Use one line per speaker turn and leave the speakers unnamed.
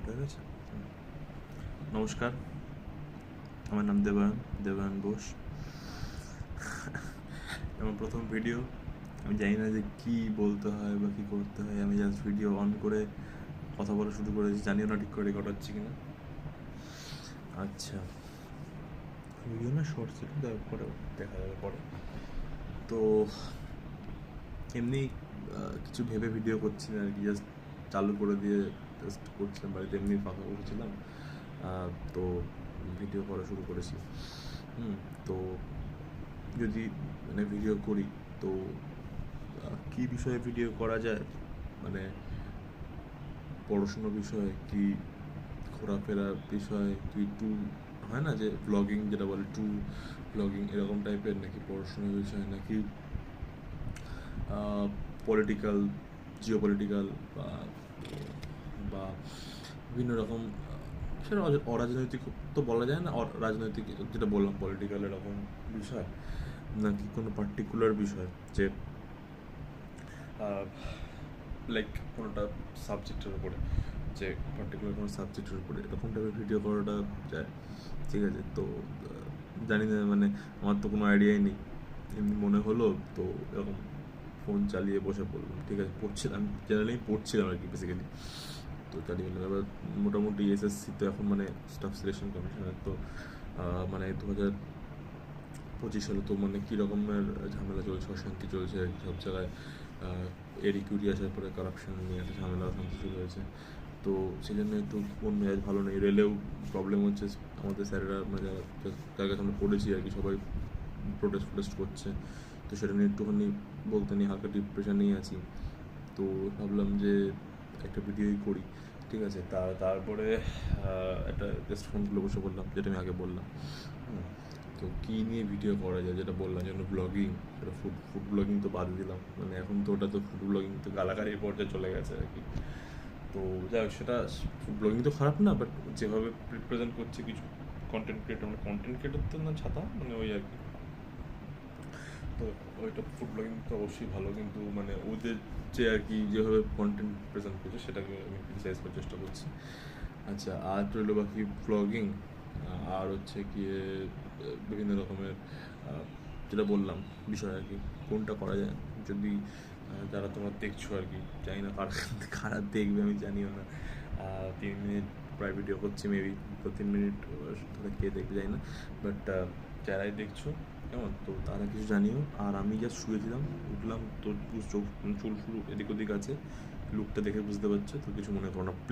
হয়ে গেছে? নমস্কার, আমার নাম দেবায়ন বোস। আমার প্রথম ভিডিও, আমি জানি না যে কী বলতে হয় বা কী করতে হয়। আমি জাস্ট ভিডিও অন করে কথা বলা শুরু করেছি, জানিও না ঠিক করে রেকর্ড হচ্ছে কিনা। আচ্ছা, ভিডিও না শর্ট ছিল, তারপরে দেখা যাবে পরে। তো এমনি কিছু ভেবে ভিডিও করছি না আর কি, জাস্ট চালু করে দিয়ে জাস্ট করছিলাম, বাড়িতে এমনি ফাঁকা বসেছিলাম, তো ভিডিও করা শুরু করেছি। তো যদি মানে ভিডিও করি তো কী বিষয়ে ভিডিও করা যায়, মানে পড়াশুনো বিষয়ে কি, ঘোরাফেরার বিষয় কি, টু হয় না যে ব্লগিং যেটা বলে, টু ব্লগিং এরকম টাইপের, নাকি পড়াশোনার বিষয়, নাকি পলিটিক্যাল, জিওপলিটিক্যাল বা বা বিভিন্ন রকম, সেটা অরাজনৈতিক তো বলা যায় না, রাজনৈতিক যেটা বললাম পলিটিক্যাল এরকম বিষয়, নাকি কোনো পার্টিকুলার বিষয়, যে লাইক কোনোটা সাবজেক্টের উপরে, যে পার্টিকুলার কোনো সাবজেক্টের উপরে এরকম টাইপের ভিডিও করাটা যায়। ঠিক আছে, তো জানি না, মানে আমার তো কোনো আইডিয়াই নেই, এমনি মনে হলো তো এরকম ফোন চালিয়ে বসে পড়লাম। ঠিক আছে, পড়ছিলাম, জেনারেলি পড়ছিলাম আর কি বেসিক্যালি, তো চালিয়ে নিলাম। এবার মোটামুটি এসএসসি তো এখন মানে স্টাফ সিলেকশন কমিশনের তো মানে 2025 সালে তো মানে কী রকমের ঝামেলা চলছে, অশান্তি চলছে আর কি সব জায়গায়। এডি কিউরি আসার পরে কারাপশন নিয়ে একটা ঝামেলা অশান্তি শুরু হয়েছে, তো সেই জন্য একটু মন মেজাজ ভালো নেই। রেলেও প্রবলেম হচ্ছে, আমাদের স্যারেরা মানে যার কাছে আমরা পড়েছি আর কি, সবাই প্রোটেস্ট করছে, তো সেটা নিয়ে একটুখানি বলতে নিয়ে হালকা ডিপ্রেশন নিয়ে আছি। তো ভাবলাম যে একটা ভিডিওই করি। ঠিক আছে, তারপরে একটা জাস্ট ফোনগুলো বসে বললাম, যেটা আমি আগে বললাম। তো কী নিয়ে ভিডিও করা যায়, যেটা বললাম যেন ব্লগিং, সেটা ফুড ব্লগিং তো বাদ দিলাম, মানে এখন তো ওটা তো ফুড ব্লগিং তো গালাগালির পর্যায়ে চলে গেছে আর কি। তো যাই হোক, সেটা ফুড ব্লগিং তো খারাপ না, বাট যেভাবে রিপ্রেজেন্ট করছে কিছু কন্টেন্ট ক্রিয়েটার, মানে কন্টেন্ট ক্রিয়েটার তো না, ছাতা মানে ওই আর কি, তো ওইটা ফুড ব্লগিং তো অবশ্যই ভালো, কিন্তু মানে ওদের যে আর কি যেভাবে কন্টেন্ট প্রেজেন্ট করছে সেটাকে আমি ক্রিটিসাইজ করার চেষ্টা করছি। আচ্ছা, আর রইল বাকি ব্লগিং, আর হচ্ছে গিয়ে বিভিন্ন রকমের যেটা বললাম বিষয় আর কি, কোনটা করা যায়। যদি যারা তোমরা দেখছো আর কি, জানি না কারা দেখবে, আমি জানিও না। 3 মিনিট প্রায় ভিডিও করছি, মেবি তো 3 মিনিট ধরে কে দেখবে জানি না, বাট যারাই দেখছো কেমন, তো তারা কিছু জানিও। আর আমি জাস্ট শুয়েছিলাম, উঠলাম, তো চোখ চুল শুরু এদিক ওদিক আছে, লুকটা দেখে বুঝতে পারছো, তো কিছু মনে করো না।